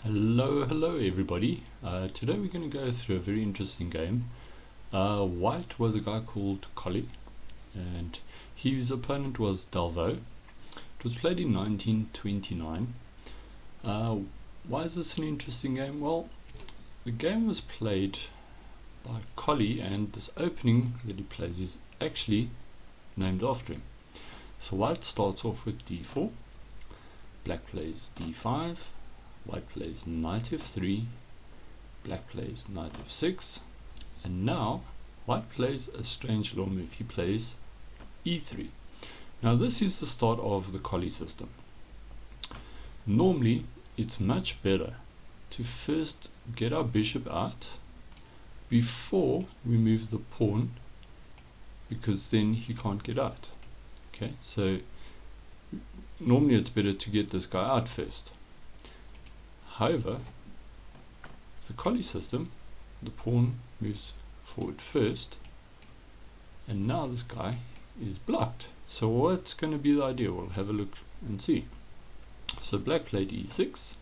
Hello everybody. Today we're going to go through a very interesting game. White was a guy called Colle, and his opponent was Delvaux. It was played in 1929. Why is this an interesting game? Well, the game was played by Colle, and this opening that he plays is actually named after him. So White starts off with d4, Black plays d5, White plays knight f3, Black plays knight f6, and now White plays a strange little move. He plays e3. Now this is the start of the Colle system. Normally it's much better to first get our bishop out before we move the pawn, because then he can't get out. Okay, so normally it's better to get this guy out first. However, the Colle system, the pawn moves forward first, and now this guy is blocked. So what's going to be the idea? We'll have a look and see. So Black played e6,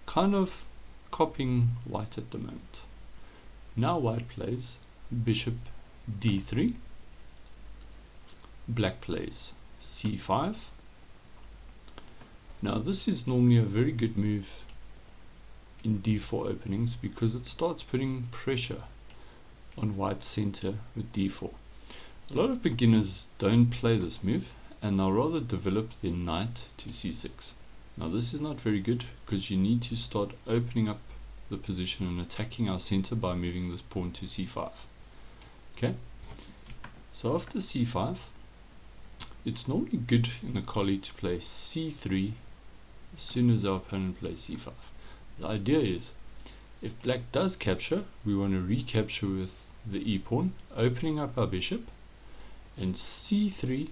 kind of copying White at the moment. Now White plays bishop d3, Black plays c5. Now this is normally a very good move in d4 openings, because it starts putting pressure on White's center with d4. A lot of beginners don't play this move, and they'll rather develop their knight to c6. Now this is not very good, because you need to start opening up the position and attacking our center by moving this pawn to c5. Okay, so after c5, it's normally good in the Colle to play c3 as soon as our opponent plays c5. The idea is, if Black does capture, we want to recapture with the e pawn, opening up our bishop, and c3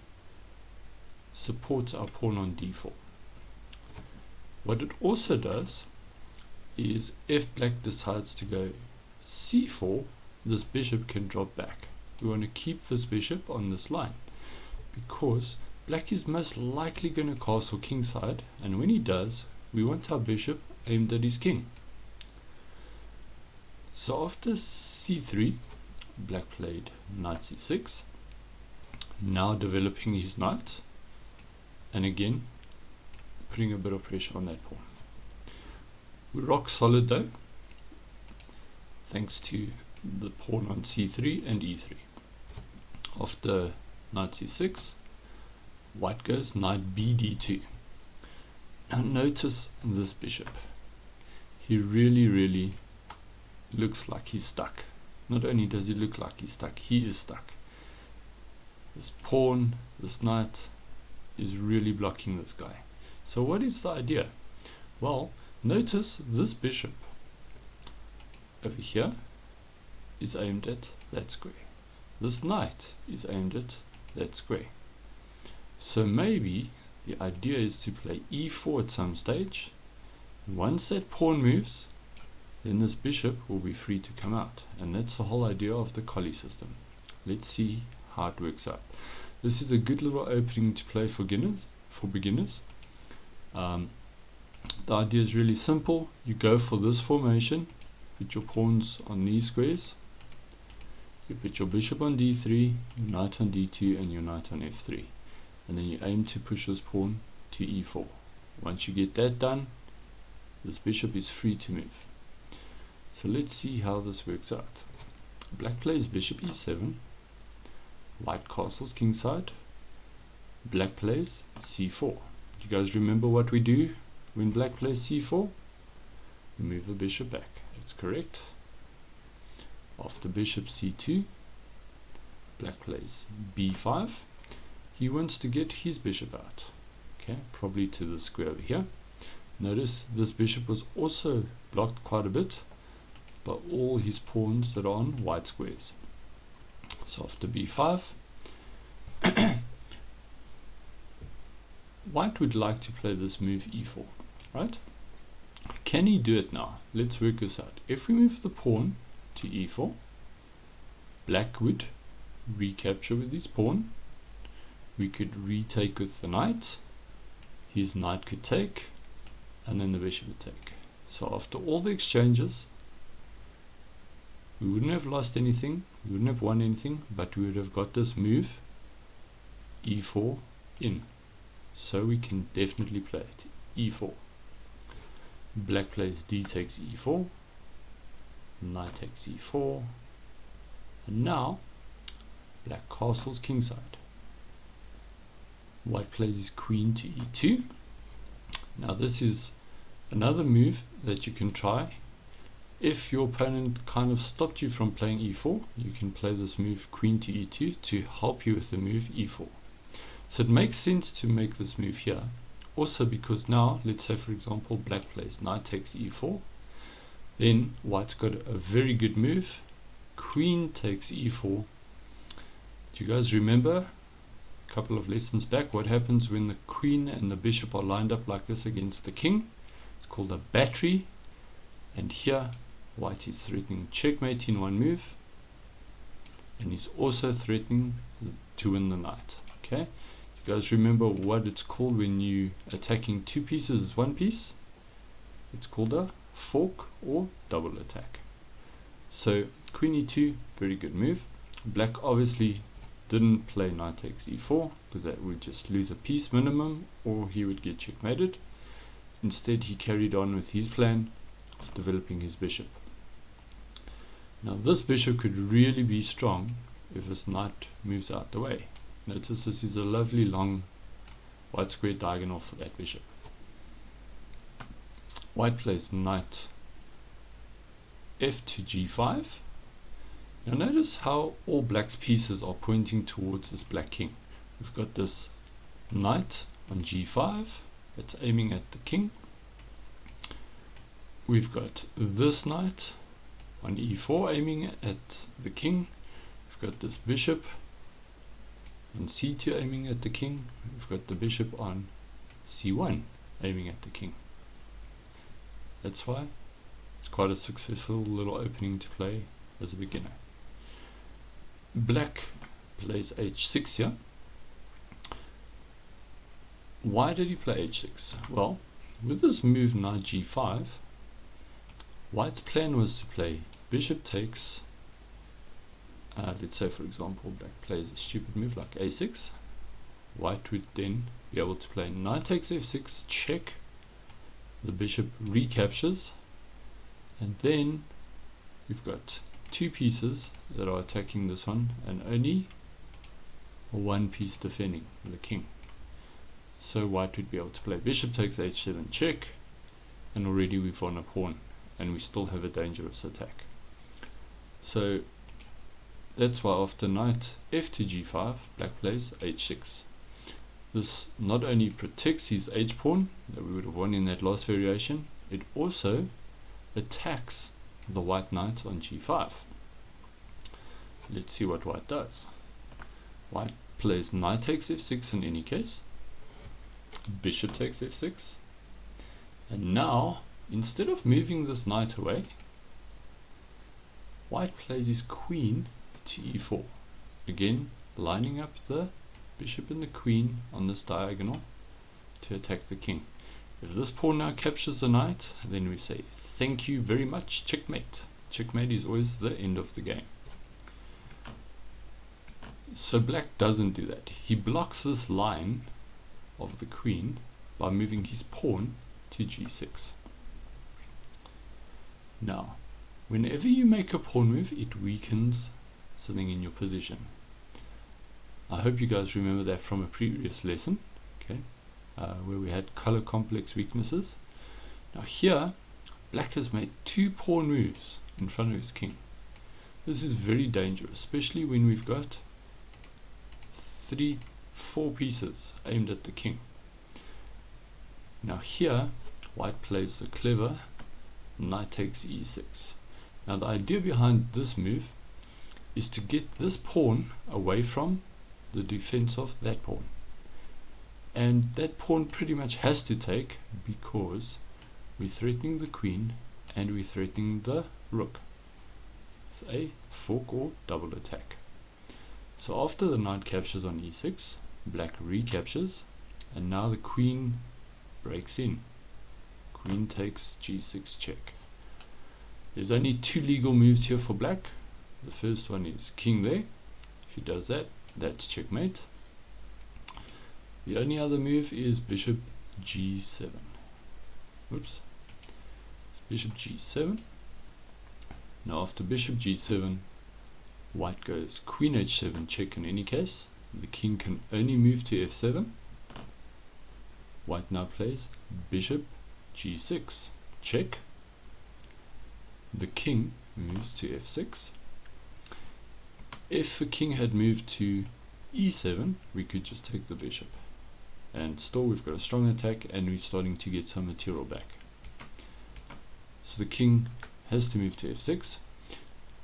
supports our pawn on d4. What it also does is, if Black decides to go c4, this bishop can drop back. We want to keep this bishop on this line, because Black is most likely going to castle kingside, and when he does, we want our bishop aimed at his king. So after c3, Black played knight c6, now developing his knight, and again putting a bit of pressure on that pawn. We're rock solid though, thanks to the pawn on c3 and e3. After knight c6, White goes knight bd2. Now notice this bishop. He really looks like he's stuck. Not only does he look like he's stuck, he is stuck. This pawn, this knight, is really blocking this guy. So what is the idea? Well, notice this bishop over here is aimed at that square. This knight is aimed at that square. So maybe the idea is to play e4 at some stage. Once that pawn moves, then this bishop will be free to come out, and that's the whole idea of the Colle system. Let's see how it works out. This is a good little opening to play for beginners. The idea is really simple. You go for this formation, put your pawns on these squares, you put your bishop on d3, your knight on d2, and your knight on f3, and then you aim to push this pawn to e4. Once you get that done, this bishop is free to move. So let's see how this works out. Black plays bishop e7, White castles kingside, Black plays c4. You guys remember what we do when Black plays c4? We move the bishop back. That's correct. After bishop c2, Black plays b5. He wants to get his bishop out. Okay, probably to the square over here. Notice this bishop was also blocked quite a bit by all his pawns that are on white squares. So after b5, White would like to play this move e4, right? Can he do it now? Let's work this out. If we move the pawn to e4, Black would recapture with his pawn. We could retake with the knight. His knight could take, and then the bishop would take. So after all the exchanges, we wouldn't have lost anything, we wouldn't have won anything, but we would have got this move e4 in. So we can definitely play it. e4. Black plays d takes e4, knight takes e4, and now black castles kingside. White plays his queen to e2. Now this is another move that you can try. If your opponent kind of stopped you from playing e4, you can play this move queen to e2 to help you with the move e4. So it makes sense to make this move here. Also because now, let's say for example, black plays knight takes e4. Then white's got a very good move. Queen takes e4. Do you guys remember a couple of lessons back what happens when the queen and the bishop are lined up like this against the king? It's called a battery. And here white is threatening checkmate in one move. And he's also threatening to win the knight. Okay? You guys remember what it's called when you attacking two pieces as one piece? It's called a fork or double attack. So queen e2, very good move. Black obviously didn't play knight takes e4 because that would just lose a piece minimum or he would get checkmated. Instead he carried on with his plan of developing his bishop. Now this bishop could really be strong if his knight moves out the way. Notice this is a lovely long white square diagonal for that bishop. White plays knight f to g5. Now notice how all black's pieces are pointing towards this black king. We've got this knight on g5 that's aiming at the king. We've got this knight on e4 aiming at the king. We've got this bishop on c2 aiming at the king. We've got the bishop on c1 aiming at the king. That's why it's quite a successful little opening to play as a beginner. Black plays h6 here. Why did he play h6? Well, with this move knight g5, white's plan was to play bishop takes, let's say for example black plays a stupid move like a6. White would then be able to play knight takes f6, check, the bishop recaptures, and then we've got two pieces that are attacking this one and only one piece defending the king. So white would be able to play bishop takes h7 check, and already we've won a pawn and we still have a dangerous attack. So that's why after knight f to g5 black plays h6. This not only protects his h pawn that we would have won in that last variation, it also attacks the white knight on g5. Let's see what white does. White plays knight takes f6 in any case, bishop takes f6, and now instead of moving this knight away, white plays his queen to e4, again lining up the bishop and the queen on this diagonal to attack the king. If this pawn now captures the knight, then we say thank you very much, checkmate. Checkmate is always the end of the game. So black doesn't do that. He blocks this line of the queen by moving his pawn to g6. Now, whenever you make a pawn move, it weakens something in your position. I hope you guys remember that from a previous lesson, okay, where we had color complex weaknesses. Now here, black has made two pawn moves in front of his king. This is very dangerous, especially when we've got 4 pieces aimed at the king. Now here, white plays the clever knight takes e6. Now the idea behind this move is to get this pawn away from the defense of that pawn, and that pawn pretty much has to take because we're threatening the queen and we're threatening the rook. It's a fork or double attack. So after the knight captures on e6, black recaptures, and now the queen breaks in. queen takes g6 check. There's only two legal moves here for black. The first one is king there. If he does that, that's checkmate. The only other move is bishop g7. Whoops. It's bishop g7. Now after bishop g7, white goes queen h7 check in any case. The king can only move to f7. White now plays bishop g6 check. The king moves to f6. If the king had moved to e7, we could just take the bishop. And still we've got a strong attack and we're starting to get some material back. So the king has to move to f6.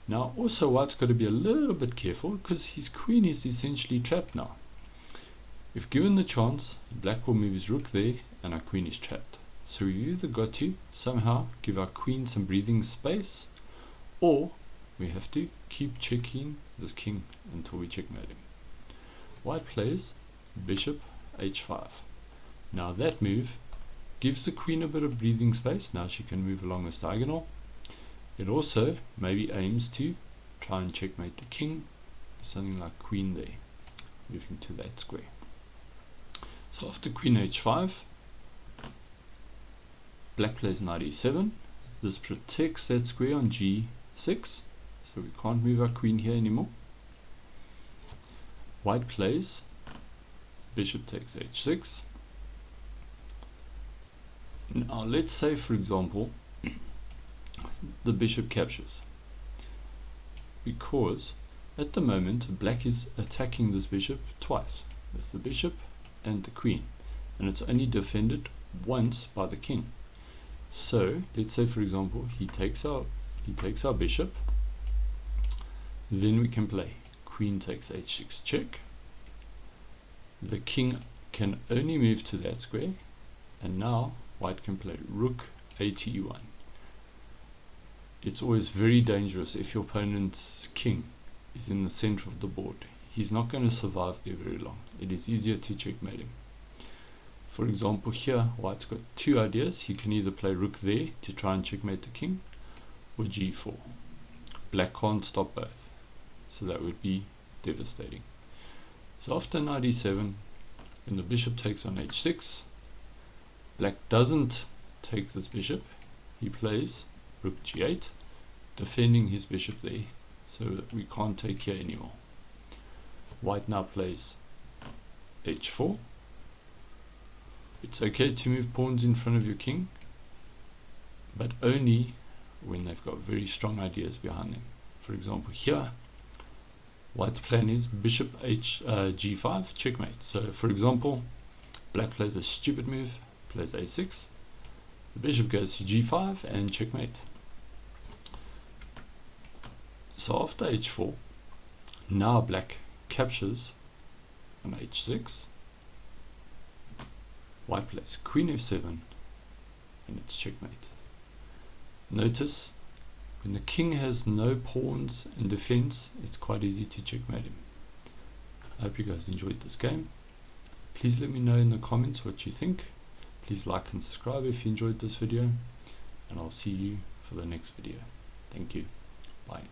Now also white's got to be a little bit careful because his queen is essentially trapped now. If given the chance, black will move his rook there and our queen is trapped. So we either got to somehow give our queen some breathing space, or we have to keep checking this king until we checkmate him. White plays bishop h5. Now that move gives the queen a bit of breathing space. Now she can move along this diagonal. It also maybe aims to try and checkmate the king, something like queen there, moving to that square. So after queen h5, black plays knight e7. This protects that square on g6, so we can't move our queen here anymore. White plays bishop takes h6. Now let's say, for example, the bishop captures, because at the moment black is attacking this bishop twice, with the bishop and the queen, and it's only defended once by the king. So let's say, for example, he takes our bishop. Then we can play queen takes h6 check. The king can only move to that square, and now white can play rook a to e1. It's always very dangerous if your opponent's king is in the center of the board. He's not going to survive there very long. It is easier to checkmate him. For example, here white's got two ideas. He can either play rook there to try and checkmate the king, or g4. Black can't stop both, so that would be devastating. So after knight e7, when the bishop takes on h6, black doesn't take this bishop. He plays rook g8, defending his bishop there, so that we can't take here anymore. White now plays h4. It's okay to move pawns in front of your king, but only when they've got very strong ideas behind them. For example, here white's plan is bishop g5 checkmate. So for example, black plays a stupid move, plays a6, the bishop goes to g5 and checkmate. So after h4, now black captures on h6. White plays queen f7 and it's checkmate. Notice when the king has no pawns in defense, it's quite easy to checkmate him. I hope you guys enjoyed this game. Please let me know in the comments what you think. Please like and subscribe if you enjoyed this video, and I'll see you for the next video. Thank you. Bye.